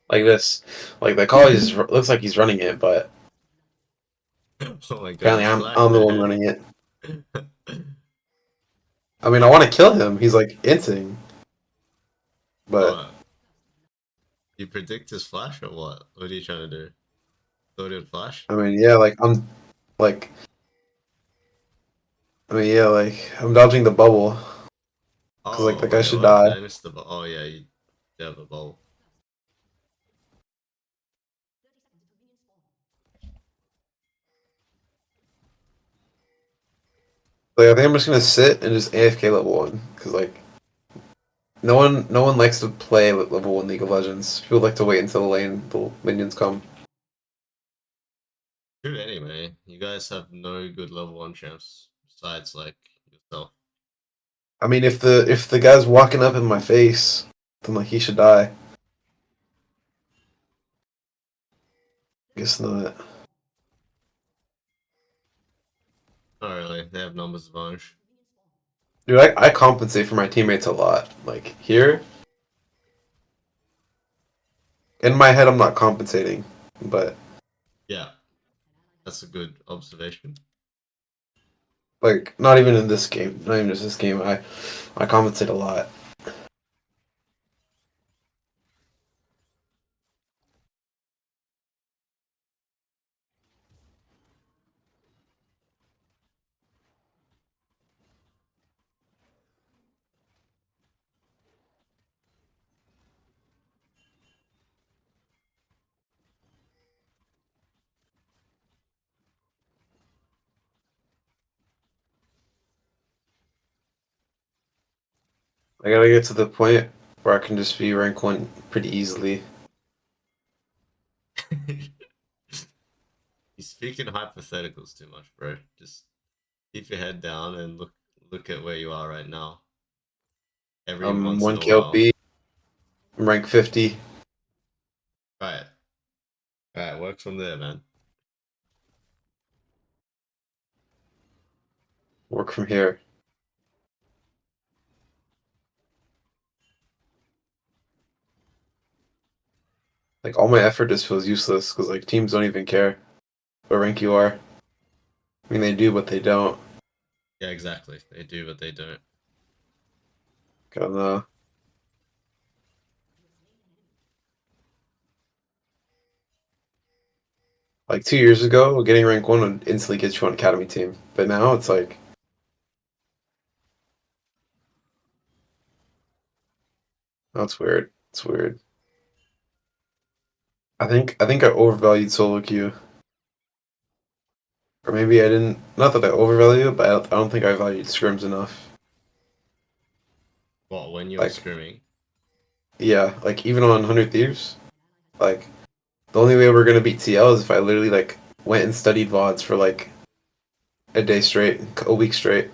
like this. Like the call is looks like he's running it, but Oh my god, apparently he's I'm flying the one there. running it. I mean, I want to kill him. He's like inting, but What? You predict his flash or what? What are you trying to do? Thought it would flash? I mean, yeah, like yeah, like I'm dodging the bubble because like the Oh, guy wait, should what? die. Did I miss the ball? Oh, yeah, you have a ball. Like I think I'm just gonna sit and just AFK level one because like no one likes to play level one League of Legends. People like to wait until the minions come. Shoot, anyway, you guys have no good level 1 champs besides, like, yourself. I mean, if the guy's walking up in my face, then like he should die. Guess not. Not really, they have numbers advantage. Dude, I compensate for my teammates a lot. Like here, in my head, I'm not compensating, but Yeah, that's a good observation. like not even in this game, not even just this game. I compensate a lot. I gotta get to the point where I can just be rank one pretty easily. You're speaking hypotheticals too much, bro. Just keep your head down and look at where you are right now. Every I'm once in one a while. KLP. I'm rank 50. Right. Right, work from there, man. Work from here. Like all my effort just feels useless because like teams don't even care what rank you are. I mean, they do, but they don't. Yeah, exactly. They do, but they don't. Kind of. Like 2 years ago, getting rank one would instantly get you on academy team, but now it's like that's weird. It's weird. I think I overvalued solo queue, or maybe I didn't. Not that I overvalue it, but I don't think I valued scrims enough. What, when you were Like screaming? yeah, like even on 100 Thieves, like the only way we're gonna beat TL is if I literally like went and studied VODs for like a day straight, a week straight,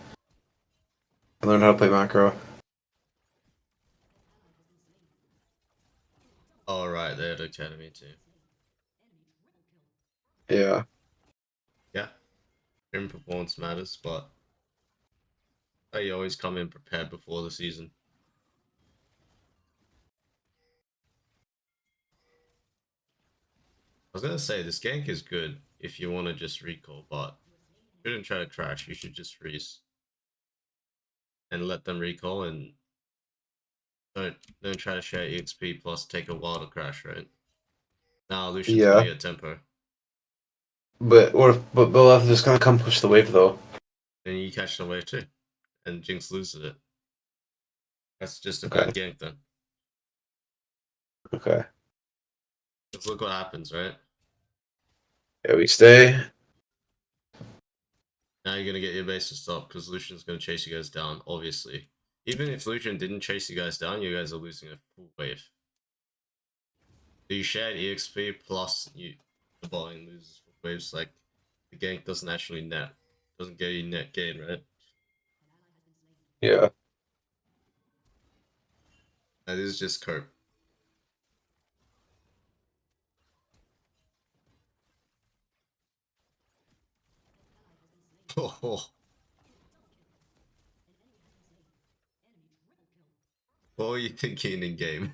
and learned how to play macro. Oh, right, they had academy too. Yeah. Yeah, scream performance matters, but you always come in prepared before the season. I was gonna say this gank is good if you want to just recall, but you shouldn't try to crash. You should just freeze and let them recall and don't try to share EXP plus take a while to crash, right? Now Lucian's gonna Yeah. get tempo. But Bell's just gonna come push the wave though. Then you catch the wave too. And Jinx loses it. That's just a bad Okay. gank then. Okay. Let's look what happens, right? Yeah, we stay. Now you're gonna get your base to stop because Lucian's gonna chase you guys down, obviously. Even if Lucian didn't chase you guys down, you guys are losing a full wave. So you shared EXP plus the bot lane loses full waves, like the gank doesn't actually doesn't get you net gain, right? Yeah. That is just cope. Oh, What were you thinking in game?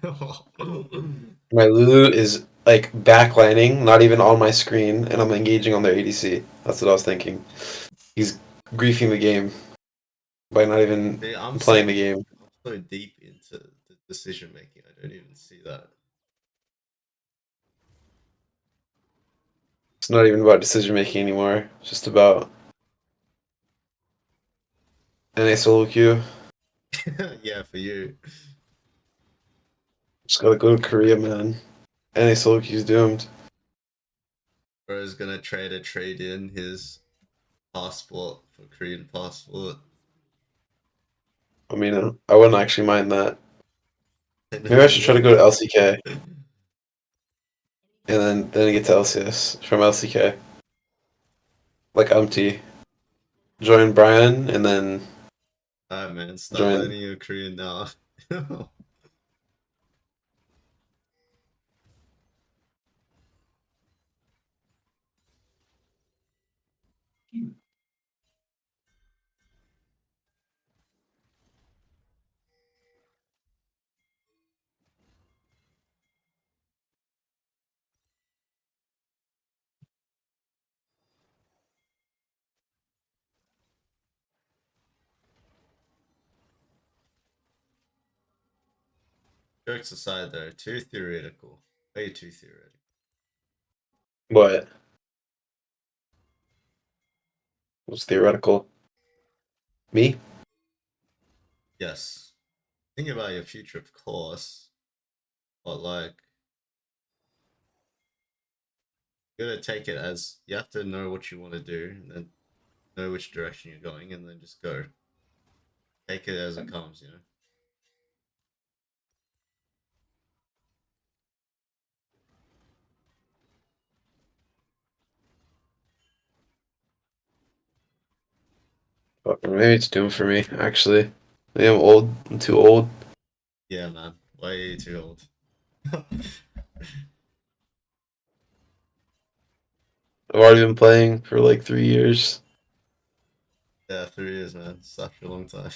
My Lulu is like backlining, not even on my screen, and I'm engaging on their ADC. That's what I was thinking. He's griefing the game by not even See, playing the game. I'm so deep into the decision making. I don't even see that. It's not even about decision making anymore. It's just about NA solo queue. Yeah, for you. Just gotta go to Korea, man. NA solo queue's doomed. Bro's gonna trade in his passport for Korean passport. I mean, I wouldn't actually mind that. And Maybe I then should try to go to LCK and then get to LCS from LCK. Like Umpty. Join Brian and then Alright, man, start join. learning your Korean now. Jokes aside, though, too theoretical. Way too theoretical. What? Was theoretical. Me? Yes. Think about your future, of course, but like, you gotta take it as you have to know what you want to do, and then know which direction you're going, and then just go. Take it as it comes, you know? Maybe it's doomed for me, actually. Maybe I'm old. I'm too old. Yeah, man. Way too old. I've already been playing for like 3 years. Yeah, 3 years, man. Such a long time.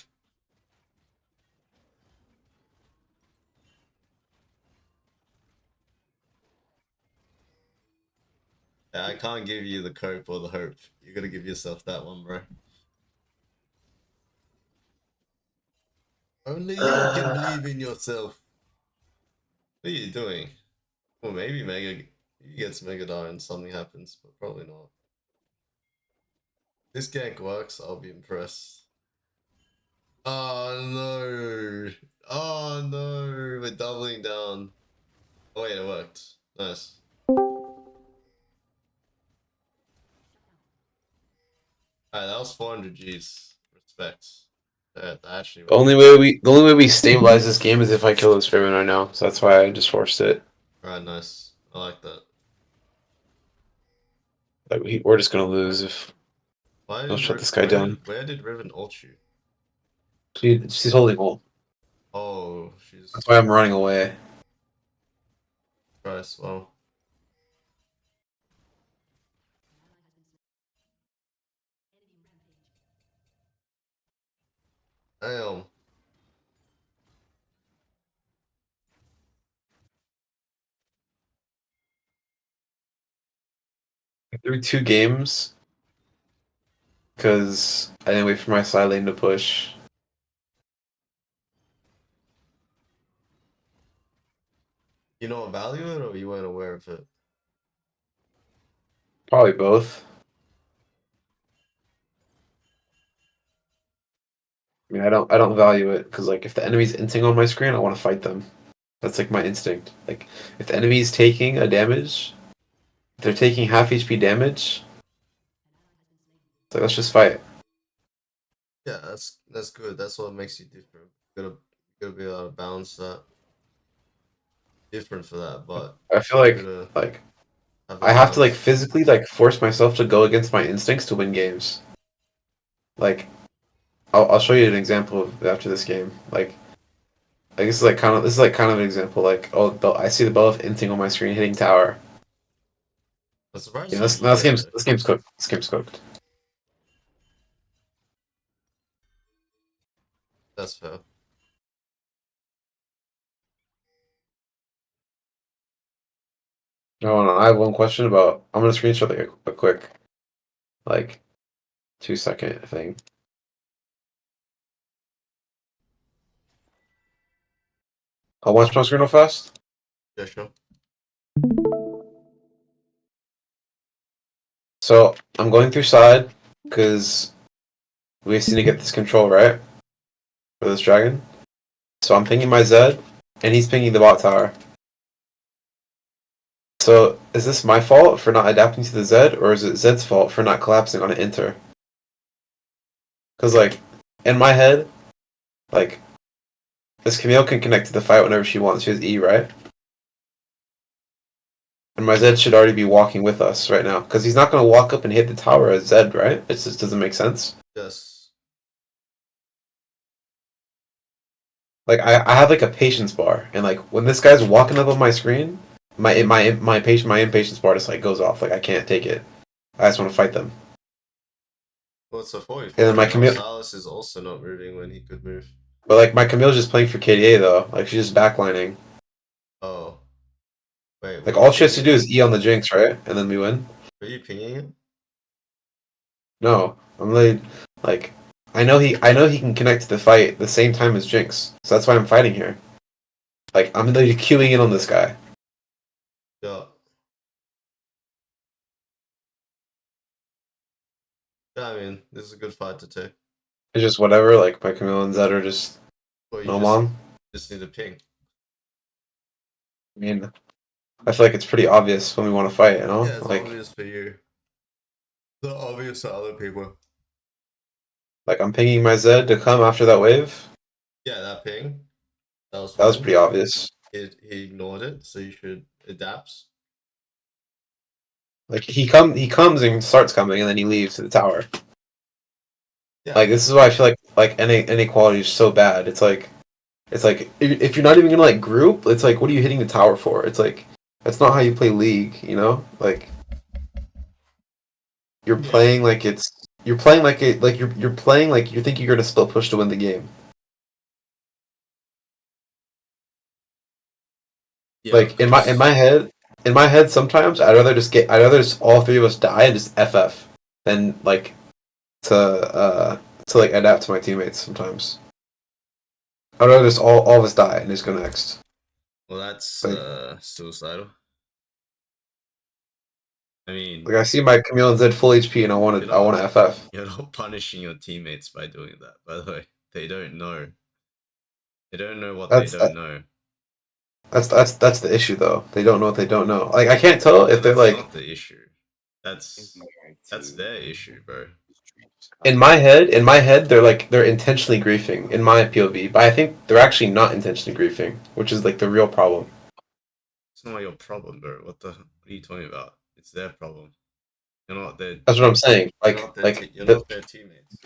Yeah, I can't give you the cope or the hope. You gotta give yourself that one, bro. Only you can believe in yourself. What are you doing? Well, maybe Mega he gets Megadar and something happens, but probably not. This gank works, I'll be impressed. Oh no! Oh no! We're doubling down. Oh wait, it worked. Nice. Alright, that was 400 Gs. Respect. That actually The went only well. way we the only way we stabilize this game is if I kill this Raven right now. So that's why I just forced it. Alright, nice. I like that. Like we're just gonna lose if Why I don't did shut this guy down. where did Riven ult you? She's holding ult. Oh, she's That's why I'm running away. Christ. Well, damn. I threw 2 games because I didn't wait for my side lane to push. You know value it or you weren't aware of it? Probably both. I mean, I don't value it because like if the enemy's inting on my screen, I want to fight them. That's like my instinct. Like if the enemy's taking a damage, if they're taking half HP damage, it's like let's just fight. Yeah, that's good. That's what makes you different. You gotta be able to balance that. Different for that, but I feel you like gotta like have I that have to like balance. physically like force myself to go against my instincts to win games. Like I'll show you an example of after this game. Like this is like kind of an example. Like oh I see the Belf inting on my screen hitting tower. I'm surprised Yeah, you didn't get it though. this game's cooked. This game's cooked. That's fair. Hold on, I have one question about. I'm gonna screenshot like a quick, like, 2 second thing. I'll watch my screen real fast. Yeah, sure. So I'm going through side because we just need to get this control right for this dragon. So I'm pinging my Zed, and he's pinging the bot tower. So is this my fault for not adapting to the Zed, or is it Zed's fault for not collapsing on an enter? Because like in my head, like this Camille can connect to the fight whenever she wants. She has E, right? And my Zed should already be walking with us right now. Because he's not going to walk up and hit the tower as Zed, right? It just doesn't make sense. Yes. Like, I have, like, a patience bar. And, like, when this guy's walking up on my screen, my impatience bar just, like, goes off. Like, I can't take it. I just want to fight them. What's the point? And then my Camille... Salas is also not moving when he could move. But, like, my Camille's just playing for KDA, though. Like, she's just backlining. Oh. Wait. Like, all she has to do is E on the Jinx, right? And then we win. Are you pinging him? No. I'm really... Like... I know he can connect to the fight the same time as Jinx, so that's why I'm fighting here. Like, I'm literally queuing in on this guy. Yeah. Yeah, I mean, this is a good fight to take. It's just whatever, like, my Camille and Zed are just Well, no mom. Just need a ping. I mean, I feel like it's pretty obvious when we want to fight, you know? Yeah, it's like, obvious for you. It's not obvious to other people. Like, I'm pinging my Zed to come after that wave. Yeah, that ping. That was pretty obvious. He ignored it, so you should adapt. Like, he comes and starts coming, and then he leaves to the tower. Yeah. Like, this is why I feel like inequality is so bad. It's like if you're not even gonna like group, it's like, what are you hitting the tower for? It's like that's not how you play League, you know? Like, you're playing like you're playing like you're playing like you think you're gonna split push to win the game. Yeah, like in my head, sometimes I'd rather just all three of us die and just FF than like to like adapt to my teammates sometimes. I'd rather just all of us die and just go next. Well, that's suicidal. I mean, like I see my Camille and Zed full HP and I want to FF. You're not punishing your teammates by doing that. By the way, they don't know. They don't know what they don't know. That's the issue though. They don't know what they don't know. Like, I can't tell if they're like. That's not the issue. That's their issue, bro. In my head, they're intentionally griefing in my POV, but I think they're actually not intentionally griefing, which is like the real problem. It's not your problem, bro. What are you talking about? It's their problem. You're not their. That's what I'm saying. You're not their teammates.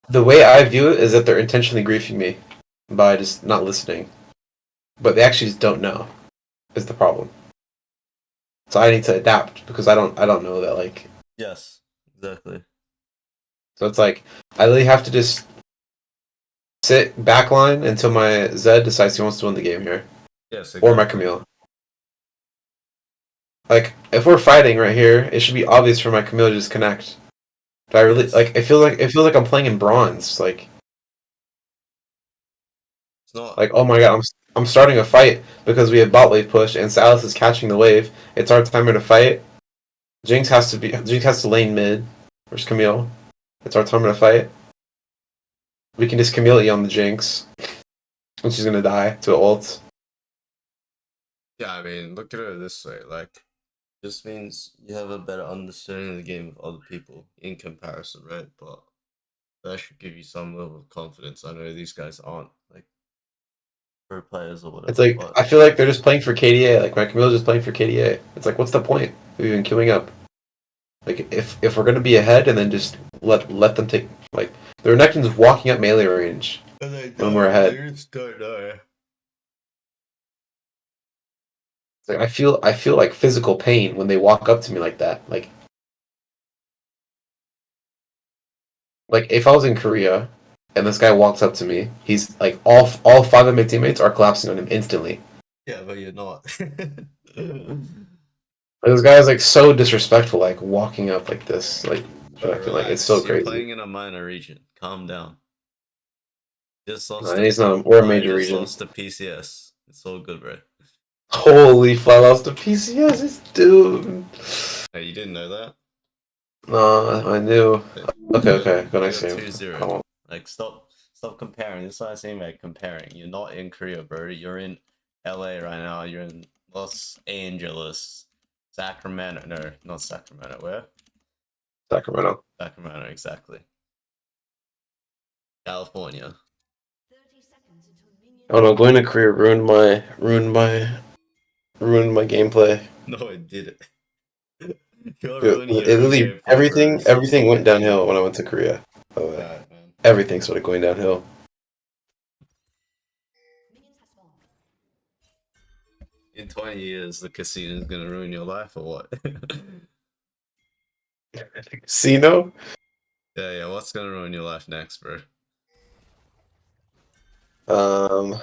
The way I view it is that they're intentionally griefing me by just not listening, but they actually just don't know. Is the problem. So I need to adapt because I don't know that, like. Yes, exactly. So it's like I really have to just sit backline until my Zed decides he wants to win the game here. Yes, exactly. Or my Camille. Like, if we're fighting right here, it should be obvious for my Camille to just connect. But I really like. It feels like I'm playing in bronze. Like, it's not like, oh my god, I'm starting a fight because we have bot wave push and Salas is catching the wave. It's our timer to fight. Jinx has to lane mid. Where's Camille? It's our timer to fight. We can just Camille E on the Jinx. And she's gonna die to ult. Yeah, I mean, look at it this way. Like, just means you have a better understanding of the game of other people in comparison, right? But that should give you some level of confidence. I know these guys aren't like pro players or whatever. It's like, I feel like they're just playing for KDA. Like, my Camille's just playing for KDA. It's like, what's the point of even queuing up? Like, if we're gonna be ahead and then just let them take, like, the Renekton's walking up melee range when we're ahead. They just don't know. Like, I feel like physical pain when they walk up to me like that. Like if I was in Korea and this guy walks up to me, he's like, all five of my teammates are collapsing on him instantly. Yeah, but you're not. This guy's like so disrespectful, like walking up like this, like Bro, acting like it's relax. so You're crazy. playing in a minor region. Calm down. Just lost And to he's not, we're a I major just region. lost to PCS. It's all good, bro. Holy flat lost to PCS, this dude. Hey, you didn't know that? No, I knew. Okay, okay, go You next got game. 2-0. Like stop comparing. That's what I saying about comparing. You're not in Korea, bro. You're in LA right now. You're in Los Angeles. Sacramento. No, not Sacramento. Where? Sacramento. Sacramento, exactly. California. Oh no, going to Korea ruined my gameplay. No, it didn't. You're Dude, ruining it your own literally gameplay, bro. Stop everything went talking shit. downhill when I went to Korea. By the way. Alright, man. Everything started going downhill. In 20 years, the casino is gonna ruin your life or what? Casino? Yeah, what's gonna ruin your life next, bro? Um,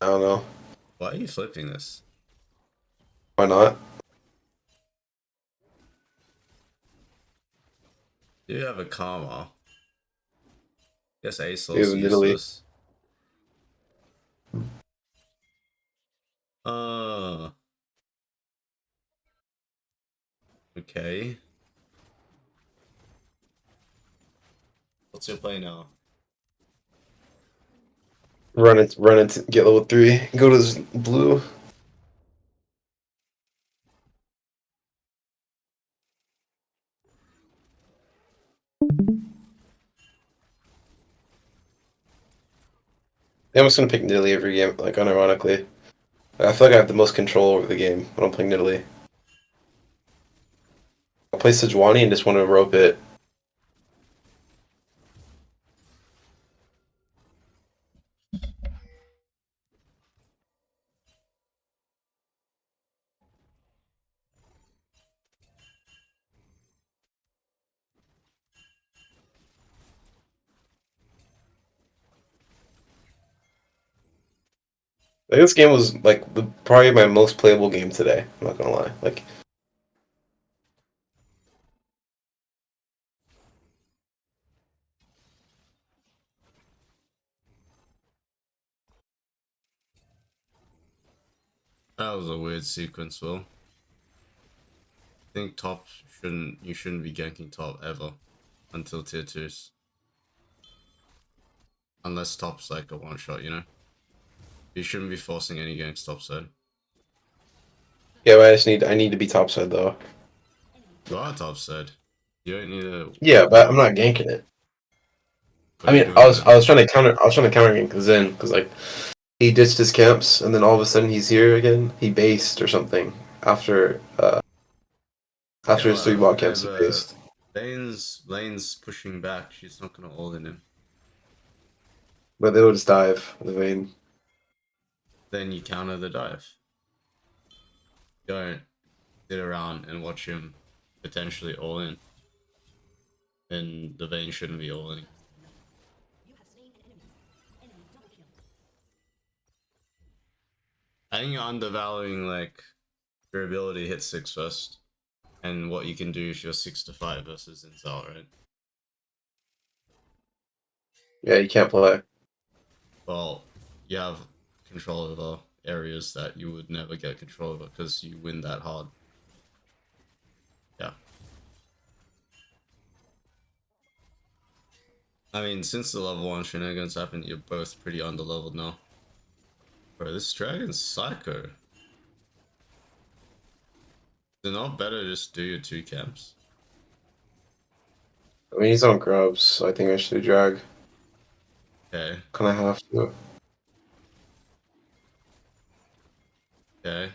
I don't know. Why are you flipping this? Why not? You have a karma. Guess We have ASOS in Italy. useless. Uh, okay. What's your play now? Run it, get level 3. Go to this blue. I'm just gonna pick Nidalee every game, like unironically. I feel like I have the most control over the game when I'm playing Nidalee. I'll play Sejuani and just want to rope it. I think this game was like probably my most playable game today. I'm not gonna lie. Like, That was a weird sequence, Will. I think you shouldn't be ganking top ever until tier 2s. Unless top's like a one shot, you know? You shouldn't be forcing any ganks topside. yeah, but I need to be topside though. You are topside. You don't need to. Yeah, but I'm not ganking it. What I are you mean, doing then? I was trying to counter gank Zen because like he ditched his camps and then all of a sudden he's here again. He based or something after Yeah, after his 3 well, bot camps if he based. Lane's pushing back, she's not gonna ult in him. But they would just dive the vein. Then you counter the dive. Don't sit around and watch him potentially all in. Then the Vayne shouldn't be all in. I think you're undervaluing like your ability to hit 6 first. And what you can do if you're 6 to 5 versus Inzal, right? Yeah, you can't play. Well, you have control over areas that you would never get control over because you win that hard. Yeah. I mean, since the level 1 shenanigans happened, you're both pretty underleveled now. Bro, this dragon's psycho. Is it not better to just do your 2 camps? I mean, he's on grubs, so I think I should do drag. Okay, Kind of have to. okay.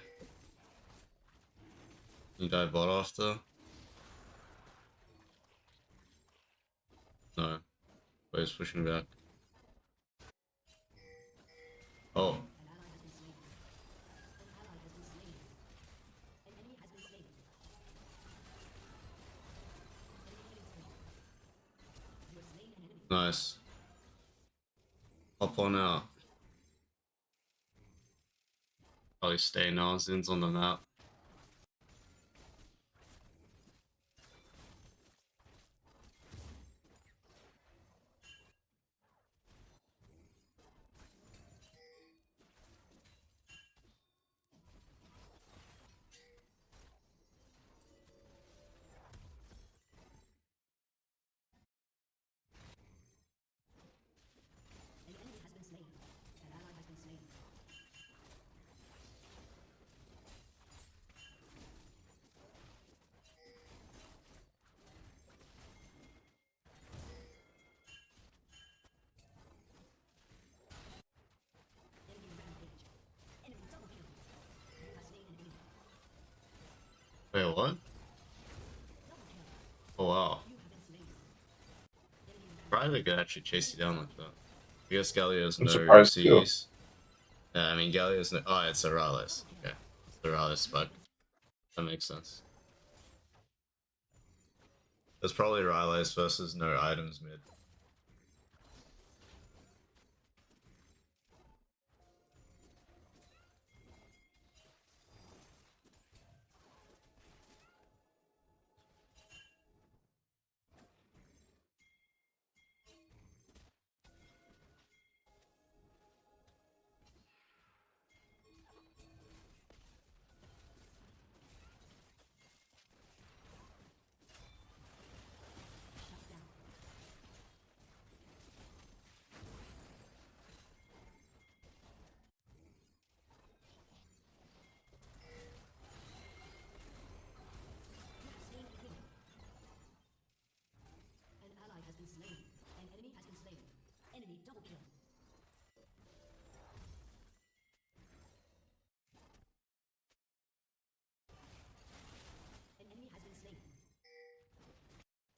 You die bot after? No. But he's pushing back. Oh. Nice. Hop on out. Probably stay nonsense on the map. Wait, what? Oh wow. Probably could actually chase you down like that. I guess Galio's I'm no surprised too. C's. Yeah, I mean Galio's no. Oh, it's a Rales. Okay, it's the Rales spec. That makes sense. It's probably Rylai's versus no items mid.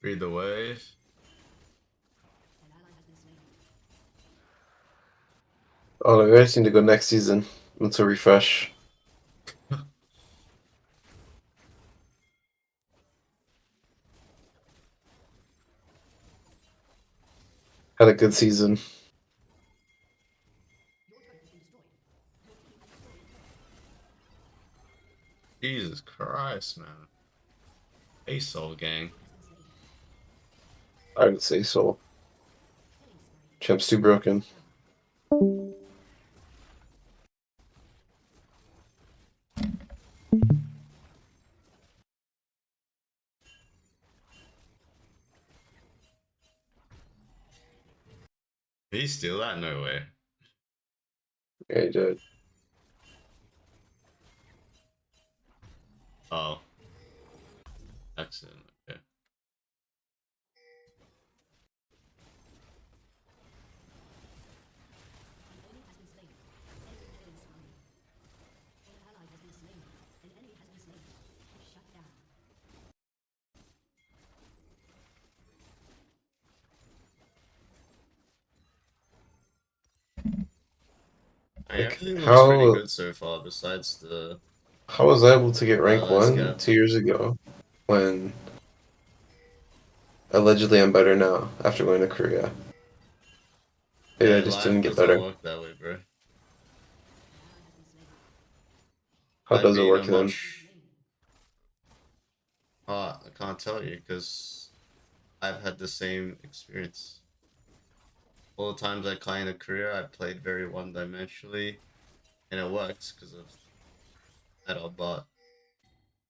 Read the wave. Oh, we guys need to go next season. Let's a refresh. Had a good season. Jesus Christ, man. ASOL gang. I would say so. Champ's too broken. Did he steal that? No way. Yeah, he did. Oh. Excellent. Okay. Like, Everything looks pretty how good so far, besides the was I able to get rank Rylai's 1 gap. 2 years ago when allegedly I'm better now after going to Korea? Maybe I Yeah, just life didn't get doesn't better. work that way, bro. How I'd does it be in a work then? much. I can't tell you because I've had the same experience. All the times I play in a career, I played very one-dimensionally, and it works because of that old bot.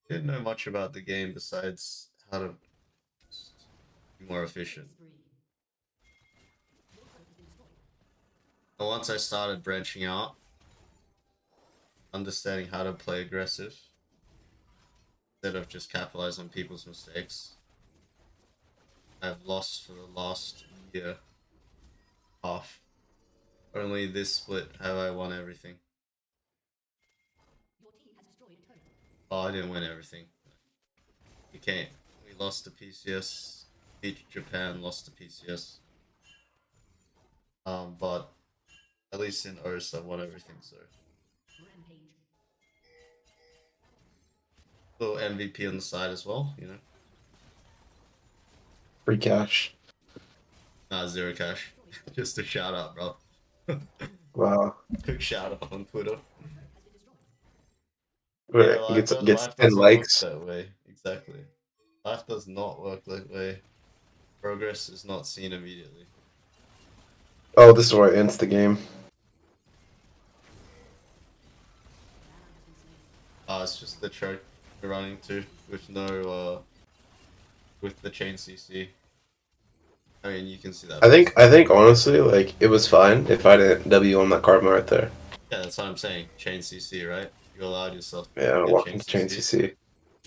Didn't know much about the game besides how to be more efficient. But once I started branching out, understanding how to play aggressive instead of just capitalize on people's mistakes, I've lost for the last year half. Only this split have I won everything. Oh, I didn't win everything. We can't. We lost to PCS. Beat Japan, lost to PCS. But at least in Earth, I won everything. So little MVP on the side as well. You know, Free cash. zero cash. Just a shout out, bro. Wow. Quick shout out on Twitter. Yeah, where it gets life 10 doesn't work likes. that way. Exactly. Life does not work that way. Progress is not seen immediately. Oh, this is where it ends the game. It's just the choke you're running to with no with the chain CC. I mean, you can see that. I think honestly, like it was fine if I didn't W on that karma right there. Yeah, that's what I'm saying. Chain CC, right? You allowed yourself Yeah, to get chain walking chain CC,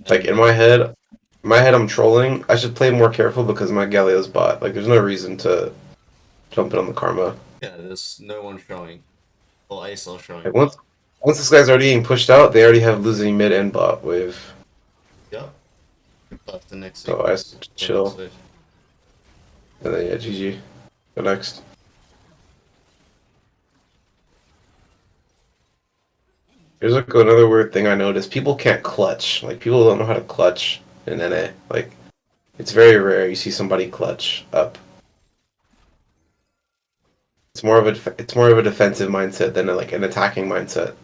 CC. Like and in my head, I'm trolling. I should play more careful because my Galio's bot. Like, there's no reason to jump in on the karma. yeah, there's no one showing, or ASL showing, Like but once this guy's already getting pushed out, they already have losing mid and bot wave. yeah, that's the next So I sequence, just the next chill. wave. And then yeah, GG. Go next. Here's like another weird thing I noticed. People can't clutch. Like people don't know how to clutch in NA. Like it's very rare you see somebody clutch up. It's more of a defensive mindset than like an attacking mindset.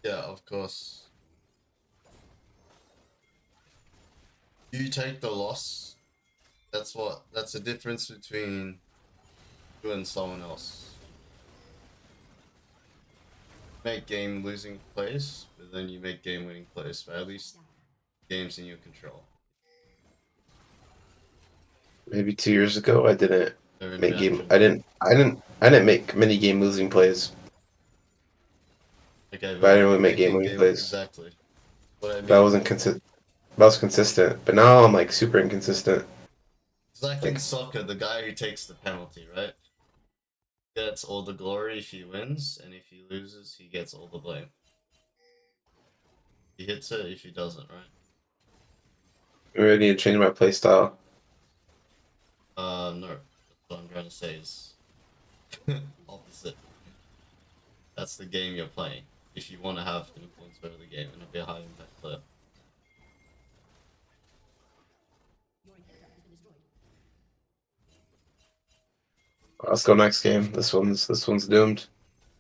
Yeah, of course. You take the loss. That's the difference between you and someone else. Make game losing plays, but then you make game winning plays. But at least games in your control. Maybe 2 years ago, I didn't No make game. interaction. I didn't make many game losing plays, Okay, but I but didn't you're really make game making winning game plays. exactly. What I But I mean. wasn't consistent. I was consistent. But now I'm like super inconsistent. It's like in Like soccer, the guy who takes the penalty, right? Gets all the glory if he wins, and if he loses, he gets all the blame. He hits it if he doesn't, right? I really need to change my play style. No. That's what I'm trying to say is opposite. That's the game you're playing. If you want to have influence over the game and be a high impact player. Let's go next game. This one's doomed.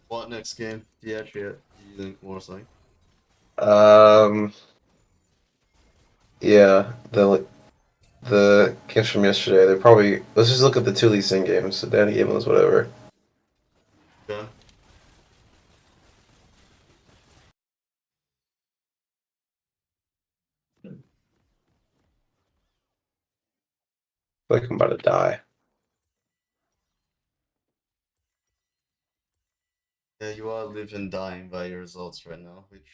What next game? Do you think more something? Um, yeah, the games from yesterday. They're probably. Let's just look at the two Lee Sin games. The Danny game was whatever. Yeah. Like I'm about to die. Yeah, you are living and dying by your results right now, which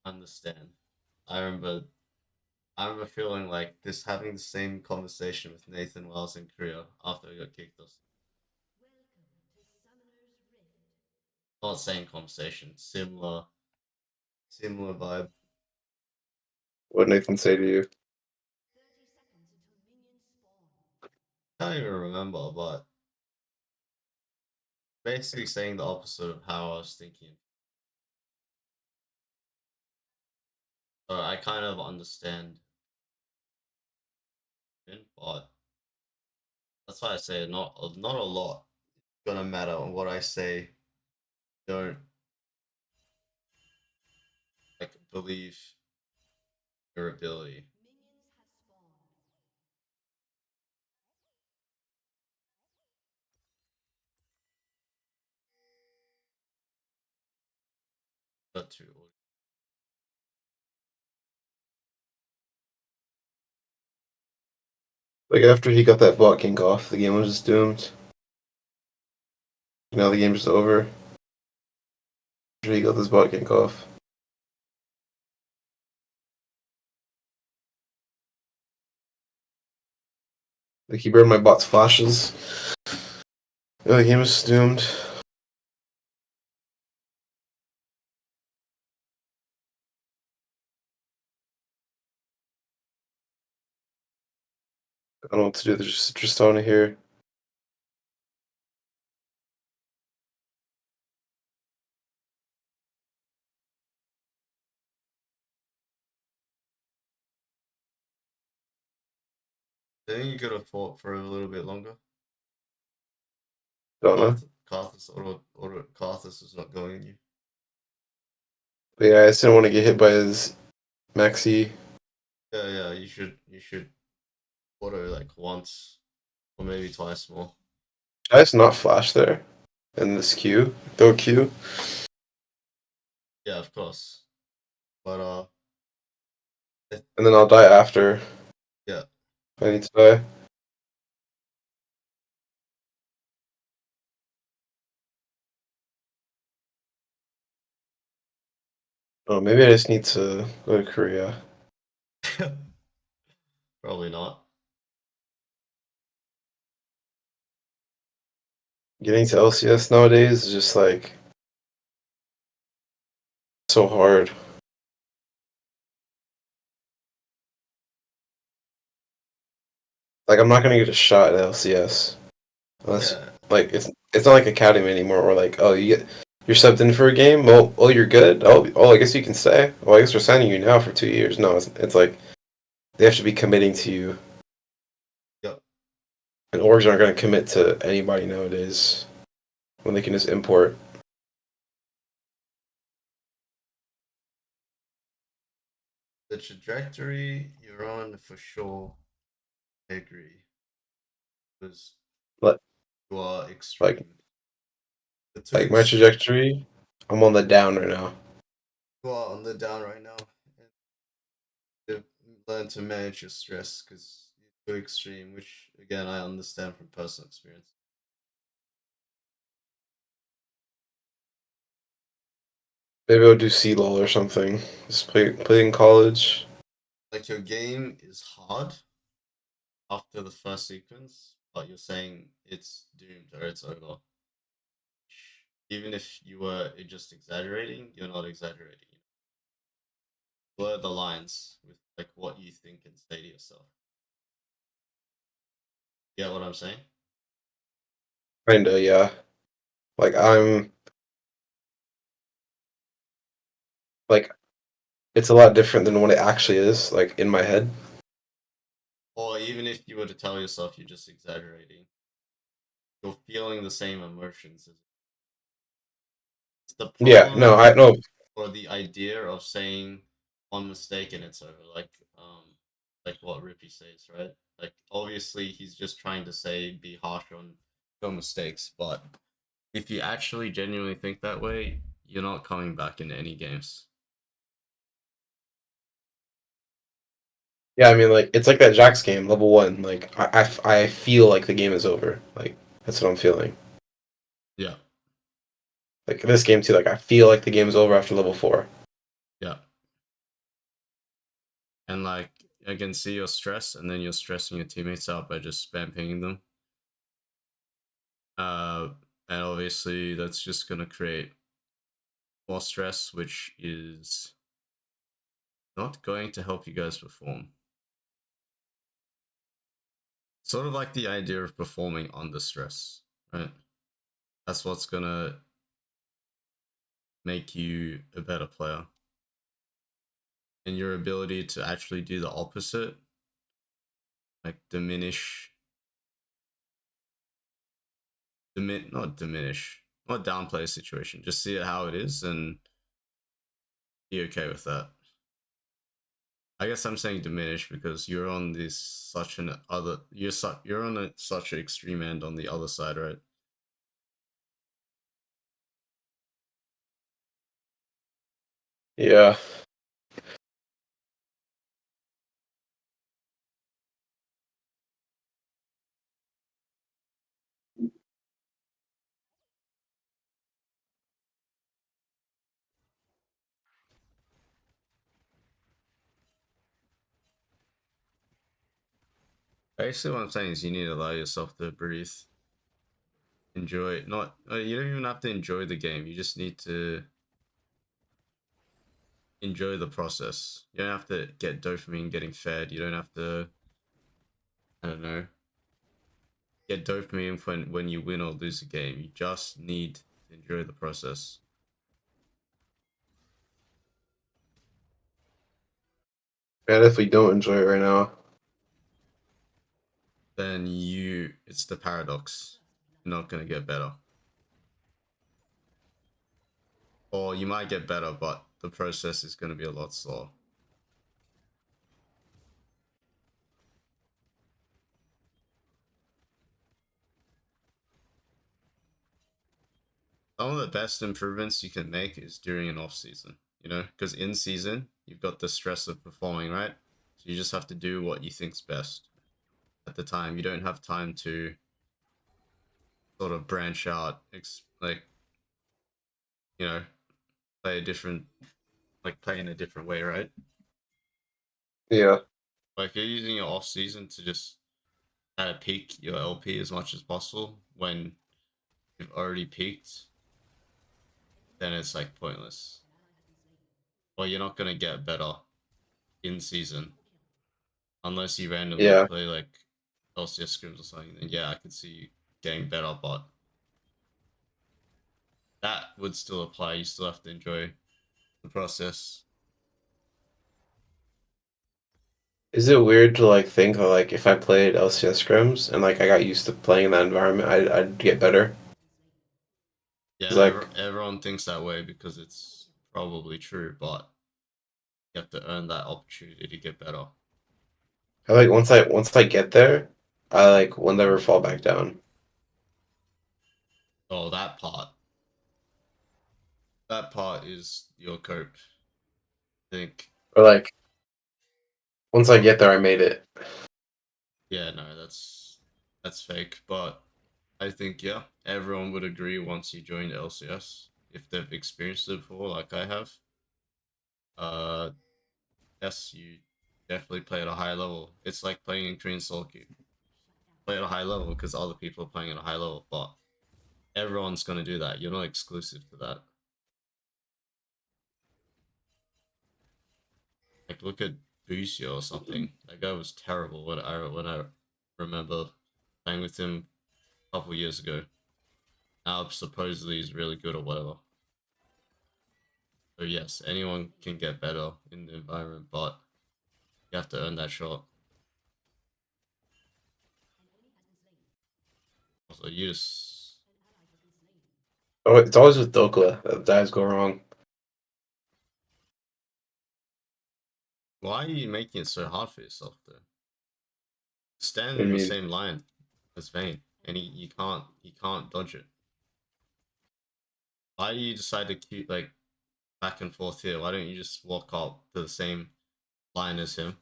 I understand. I remember I remember feeling like this having the same conversation with Nathan Wells in Korea after I got kicked off. Not same conversation, similar vibe. What did Nathan say to you? Can't even remember, but basically saying the opposite of how I was thinking. So I kind of understand it, but that's why I say not a lot gonna matter on what I say. Don't like believe your ability. But to Like after he got that bot kink off, the game was just doomed. Now the game's just over. After he got this bot kink off. Like he burned my bot's flashes. Yeah, the game is doomed. I don't know what to do. There's just Tristana here. I think you could have fought for a little bit longer. Don't know. Carthus is not going in you. But yeah, I just didn't want to get hit by his Maxi. Yeah, you should auto like once or maybe twice more. I just not flash there in this queue. Throw Q. Yeah, of course. But it- And then I'll die after yeah, if I need to die. Oh, maybe I just need to go to Korea. probably not. Getting to LCS nowadays is just like so hard. Like I'm not gonna get a shot at LCS unless Yeah, like it's not like Academy anymore. Where like you're subbed in for a game. Oh you're good. I guess you can stay. Well I guess we're signing you now for 2 years. No, it's like they have to be committing to you, yep. and orgs aren't gonna commit to anybody nowadays when they can just import. The trajectory you're on for sure. I agree. Because But you are like extreme. The two like my extreme. trajectory, I'm on the down right now. You are on the down right now. And to learn to manage your stress because you're too extreme, which again I understand from personal experience. Maybe I'll do C-Lol or something. Just play in college. Like your game is hard after the first sequence, but you're saying it's doomed or it's over. Even if you were just exaggerating, you're not exaggerating. Blur the lines with like what you think and say to yourself. You get what I'm saying? Kinda, yeah. Like I'm like it's a lot different than what it actually is, like in my head. Or even if you were to tell yourself you're just exaggerating, you're feeling the same emotions. It's the Yeah, no, problem I no, or the idea of saying one mistake and it's over. Like what Rippy says, right? Like obviously he's just trying to say be harsh on your mistakes, but if you actually genuinely think that way, you're not coming back into any games. yeah, I mean like it's like that Jax game, level one. Like I feel like the game is over. Like that's what I'm feeling. Yeah, Like this game too, like I feel like the game is over after level four. yeah. And like I can see your stress, and then you're stressing your teammates out by just spam pinging them. Uh, and obviously that's just gonna create more stress, which is not going to help you guys perform. Sort of like the idea of performing under stress, right? That's what's gonna make you a better player. And your ability to actually do the opposite, like not diminish, not downplay a situation, just see it how it is and be okay with that. I guess I'm saying diminish because you're on this such an other you're on such an extreme end on the other side, right? Yeah. Basically, what I'm saying is you need to allow yourself to breathe, enjoy. Not you don't even have to enjoy the game. You just need to enjoy the process. You don't have to get dopamine getting fed. You don't have to, I don't know, get dopamine when you win or lose a game. You just need to enjoy the process. And if we don't enjoy it right now. Then it's the paradox. You're not gonna get better. Or you might get better, but the process is going to be a lot slower. Some of the best improvements you can make is during an off season, you know, because in season you've got the stress of performing, right? So you just have to do what you think's best at the time. You don't have time to sort of branch out, like, you know, play a different, like play in a different way, right? Yeah. Like you're using your off season to just peak your LP as much as possible. When you've already peaked, then it's like pointless. Or you're not gonna get better in season unless you randomly Yeah. play like LCS scrims or something. Then yeah, I could see you getting better, but that would still apply. You still have to enjoy the process. Is it weird to like think of, like if I played LCS scrims and like I got used to playing in that environment, I'd get better? Yeah, 'Cause, like everyone thinks that way because it's probably true, but you have to earn that opportunity to get better. I like once I get there, I like will never fall back down. Oh, that part. That part is your cope. I think. Or like once I get there, I made it. Yeah, no, that's fake. But I think yeah, everyone would agree once you join LCS if they've experienced it before, like I have. Uh, yes, you definitely play at a high level. It's like playing in Korean Soul Cube. Play at a high level because other people are playing at a high level, but everyone's gonna do that. You're not exclusive to that. Like look at Busio or something. That guy was terrible when I remember playing with him a couple years ago. Now supposedly he's really good or whatever. So yes, anyone can get better in the environment, but you have to earn that shot. Also, you just Oh, it's always with Dokla that dives go wrong. why are you making it so hard for yourself though? Stand I in the mean, same line as Vayne, and you can't dodge it. Why do you decide to keep like back and forth here? Why don't you just walk up to the same line as him?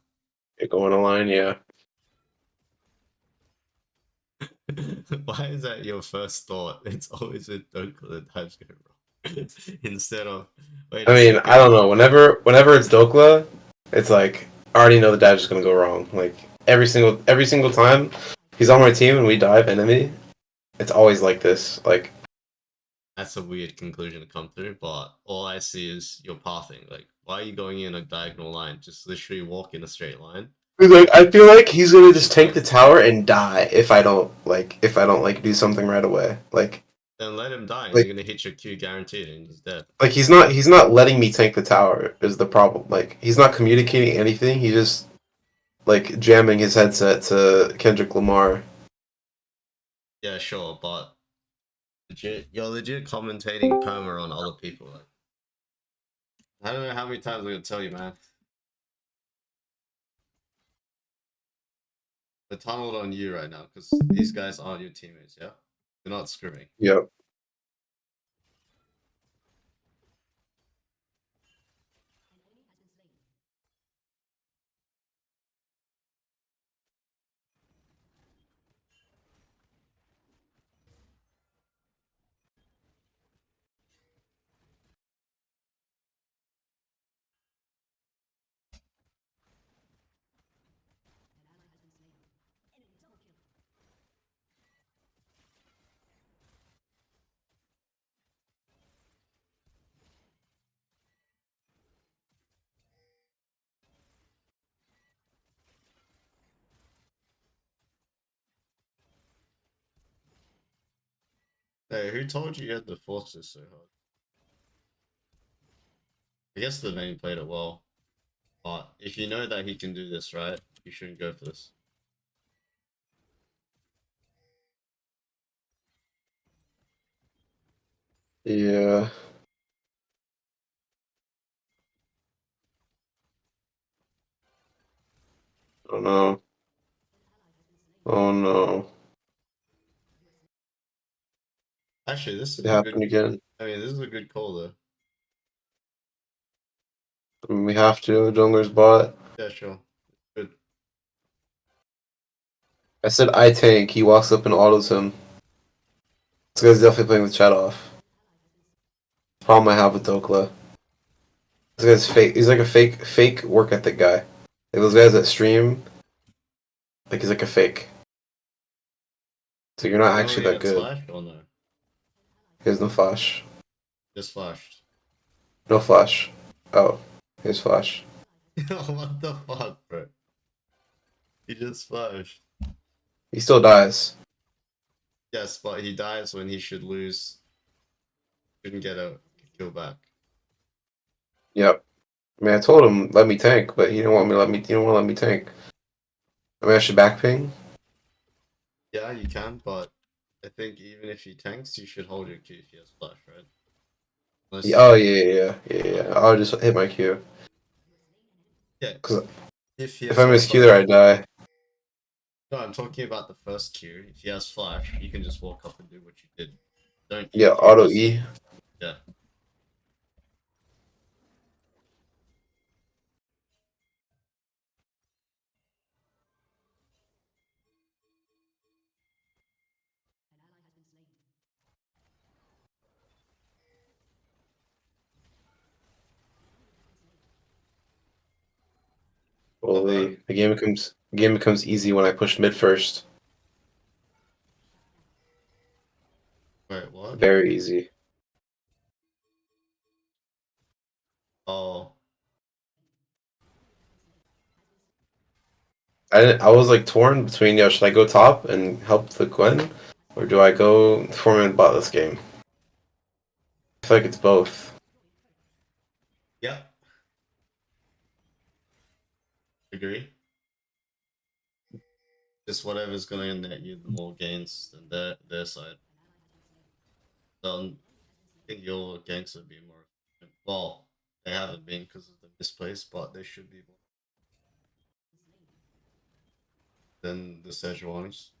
you're going a line, yeah. Why is that your first thought? It's always a Dokka that dives go wrong. Instead of wait I a mean, I second. don't know. Whenever it's Dokla, it's like I already know the dive's just gonna go wrong. Like every single time he's on my team and we dive enemy, it's always like this. Like That's a weird conclusion to come through, but all I see is your pathing. Like, why are you going in a diagonal line? Just literally walk in a straight line. I feel like he's gonna just tank the tower and die if I don't do something right away. Then let him die, and Like you're gonna hit your Q guaranteed, and he's dead. like he's not letting me tank the tower is the problem. Like he's not communicating anything. He's just like jamming his headset to Kendrick Lamar. Yeah, sure, but you're legit commentating perma on other people. Like, I don't know how many times I'm gonna tell you, man. They're tunneled on you right now because these guys aren't your teammates. Yeah, they're not screwing. Yep. Hey, who told you had to force this so hard? I guess the main played it well, but if you know that he can do this, right, you shouldn't go for this. Yeah. no. Oh no. Actually, this is It a good. happened again. I mean, this is a good call though. I mean, we have to. Jungler's bot. Yeah, sure. Good. I said I tank. He walks up and autos him. This guy's definitely playing with chat off. Problem I have with Dokla. This guy's fake. He's like a fake work ethic guy. Like those guys that stream, like he's like a fake. So you're not You actually already that got good. slashed or no? He has no flash. Just flashed. No flash. Oh, here's flash. What the fuck, bro? He just flashed. He still dies. Yes, but he dies when he should lose. Shouldn't get a kill back. Yep. I mean, I told him let me tank, but he didn't want me to let me. He didn't want to let me tank. I mean, I should back ping. Yeah, you can, but I think even if he tanks, you should hold your Q if he has flash, right? Unless Oh yeah. I'll just hit my Q. yeah, Cause if he if has I no miss Q flash. there, I die. No, I'm talking about the first Q. If he has flash, you can just walk up and do what you did. Don't Yeah, E Q, auto just E. yeah. Holy, the game becomes easy when I push mid first. Wait, what? Very easy. Oh, I was like torn between, yo, should I go top and help the Gwen, or do I go form and bot this game? I feel like it's both. yeah. Agree. Just whatever's gonna net you the more gains than their side. So I think your ganks would be more efficient. Well, they haven't been because of the misplays, but they should be more than the Sejuani's.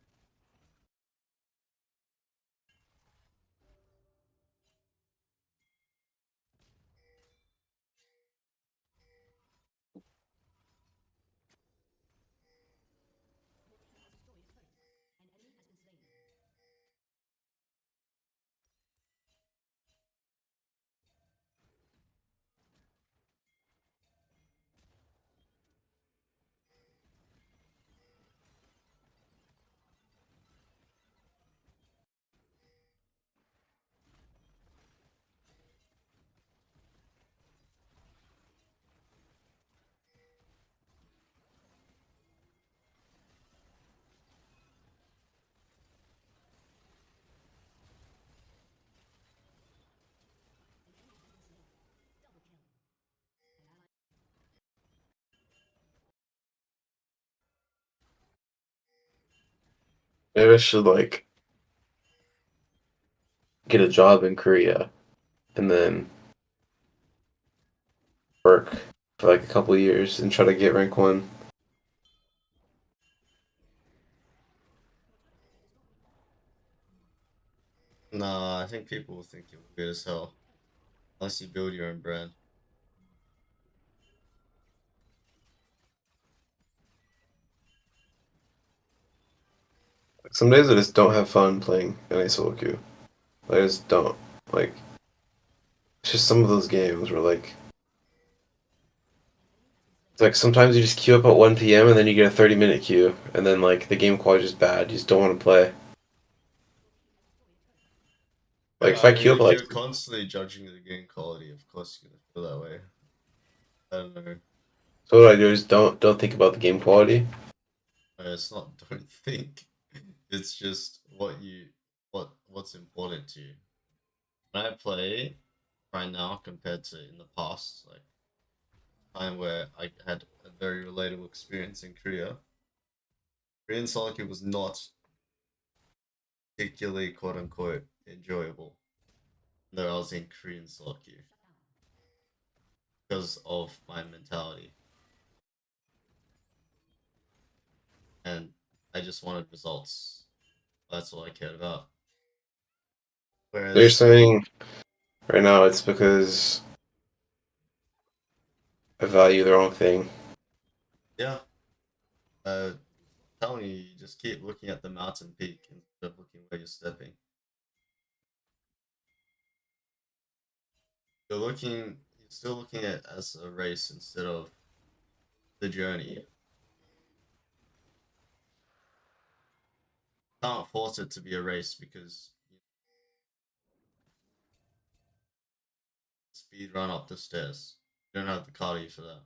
Maybe I should like get a job in Korea and then work for like a couple years and try to get rank 1. Nah, I think people will think you're weird as hell unless you build your own brand. Like, some days I just don't have fun playing NA solo queue. I just don't. Like, it's just some of those games where like it's like sometimes you just queue up at 1 p.m. and then you get a 30-minute queue, and then like the game quality is bad. You just don't want to play. Like if Yeah, I I mean, queue up if like you're constantly judging the game quality, of course you're gonna feel that way. I don't know. so what I do is don't think about the game quality. It's not don't think. It's just what's important to you. When I play right now compared to in the past, like time where I had a very relatable experience in Korea, Korean solo queue was not particularly quote unquote enjoyable. Though I was in Korean solo queue because of my mentality. I just wanted results. That's all I cared about. You're Whereas, saying right now it's because I value the wrong thing. yeah, telling you, you just keep looking at the mountain peak instead of looking where you're stepping. You're still looking at it as a race instead of the journey. Can't force it to be a race because speed run up the stairs. You don't have the cardio for that.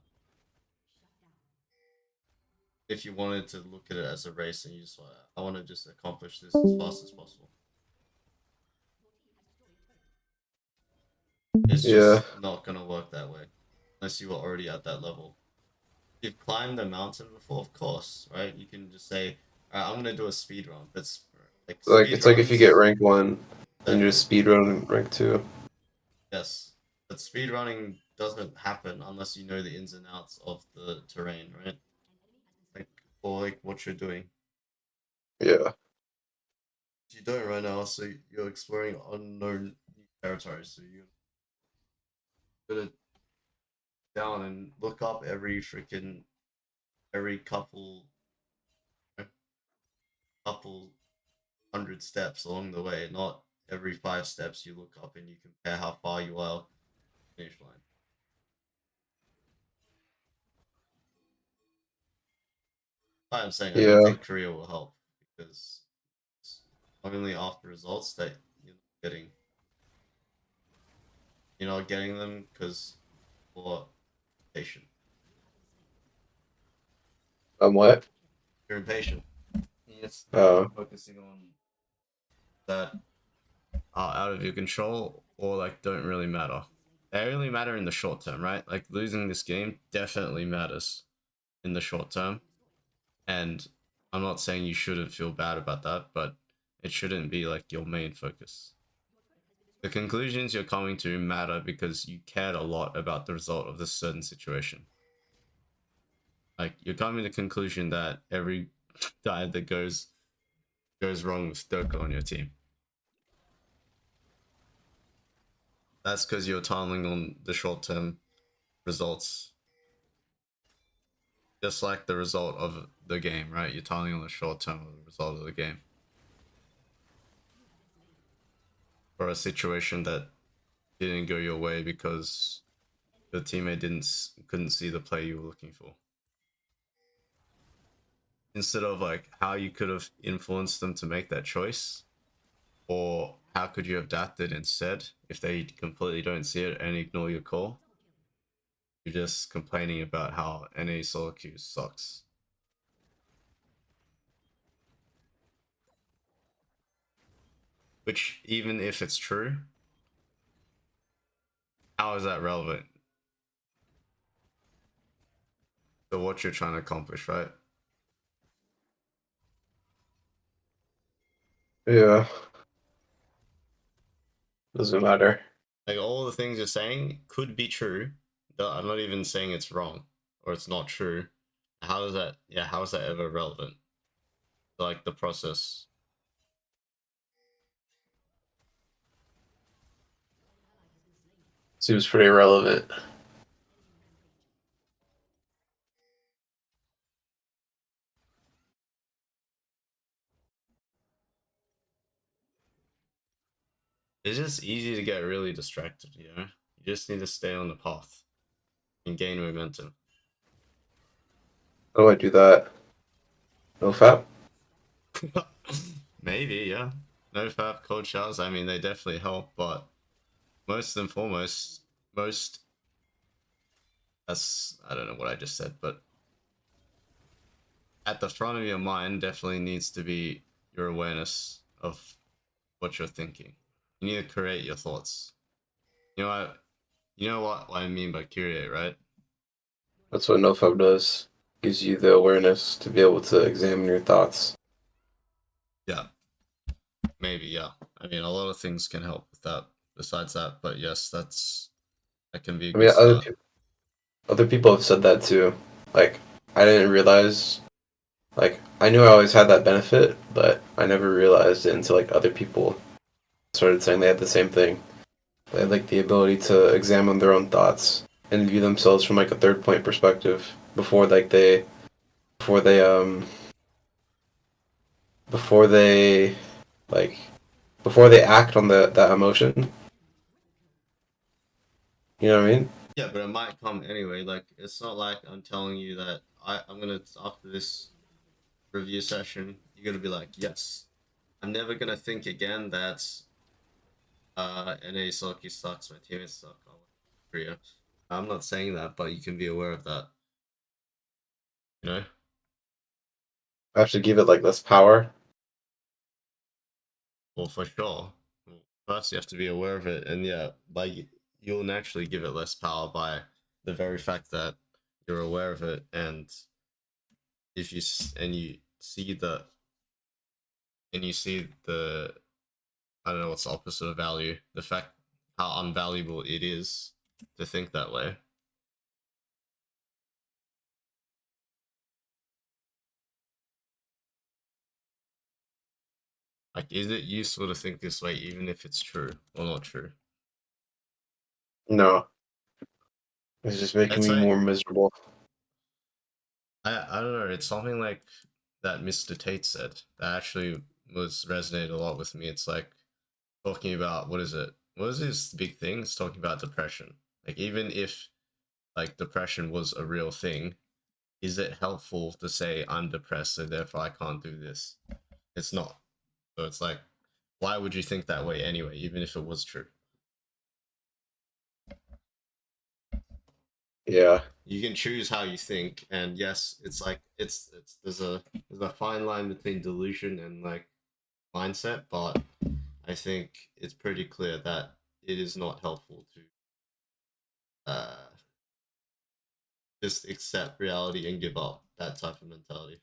If you wanted to look at it as a race and you just I want to just accomplish this as fast as possible. It's Yeah, just not gonna work that way unless you were already at that level. You've climbed a mountain before, of course, right? You can just say, "Alright, I'm gonna do a speed run." That's like like speed it's like if you get runs. rank 1 and you Exactly. just speed run rank 2. Yes, but speed running doesn't happen unless you know the ins and outs of the terrain, right? Like or like what you're doing. Yeah. You don't right now, so you're exploring unknown territories. So you're gonna down and look up every couple hundred steps along the way, not every 5 steps you look up and you compare how far you are from the finish line. I'm saying I don't Yeah. think Korea will help because it's only after results that getting you're not getting them because you're patient. What? You're impatient. Yes, Uh, focusing on that are out of your control or like don't really matter. They only matter in the short term, right? Like losing this game definitely matters in the short term. And I'm not saying you shouldn't feel bad about that, but it shouldn't be like your main focus. The conclusions you're coming to matter because you cared a lot about the result of this certain situation. Like you're coming to the conclusion that every dive that goes wrong with Doka on your team. That's because you're tunneling on the short term results, just like the result of the game, right? You're tunneling on the short term of the result of the game, or a situation that didn't go your way because your teammate couldn't see the play you were looking for. Instead of like how you could have influenced them to make that choice, or how could you have adapted instead if they completely don't see it and ignore your call. You're just complaining about how NA solo queue sucks. Which, even if it's true, how is that relevant to what you're trying to accomplish, right? yeah. Doesn't matter. Like all the things you're saying could be true. I'm not even saying it's wrong or it's not true. How is that? Yeah, how is that ever relevant? Like the process. Seems pretty relevant. It's just easy to get really distracted, you know? You just need to stay on the path and gain momentum. How do I do that? No fap? Maybe, yeah. No fab cold showers, I mean, they definitely help, but most and foremost, most that's I don't know what I just said, but at the front of your mind definitely needs to be your awareness of what you're thinking. You need to create your thoughts. You know what I mean by curate, right? That's what nofap does. Gives you the awareness to be able to examine your thoughts. Yeah, maybe, yeah. I mean, a lot of things can help with that besides that, but yes, that can be a I mean, good start. other people have said that too. Like, I didn't realize Like I knew I always had that benefit, but I never realized it until like other people started saying they had the same thing. They had like the ability to examine their own thoughts and view themselves from like a third point perspective before like before they um before they like before they act on that emotion. You know what I mean? Yeah, but it might come anyway. Like, it's not like I'm telling you that I'm gonna, after this review session, you're gonna be like, yes, I'm never gonna think again that NA Soki sucks, my teammates suck. I want Korea. I'm not saying that, but you can be aware of that. You know? I have to give it like less power. Well, for sure. Well, first, you have to be aware of it, and yeah, like you'll naturally give it less power by the very fact that you're aware of it, and if you and you see the I don't know what's the opposite of value, the fact how unvaluable it is to think that way. Like, is it useful to think this way, even if it's true or not true? No, it's just making It's me like more miserable. I don't know. It's something like that Mr. Tate said that actually was resonated a lot with me. It's like talking about what is it? What is this big thing? It's talking about depression. Like, even if like depression was a real thing, is it helpful to say I'm depressed, so therefore I can't do this? It's not. So it's like, why would you think that way anyway, even if it was true? Yeah. You can choose how you think, and yes, it's like it's there's a fine line between delusion and like mindset, but I think it's pretty clear that it is not helpful to uh just accept reality and give up, that type of mentality.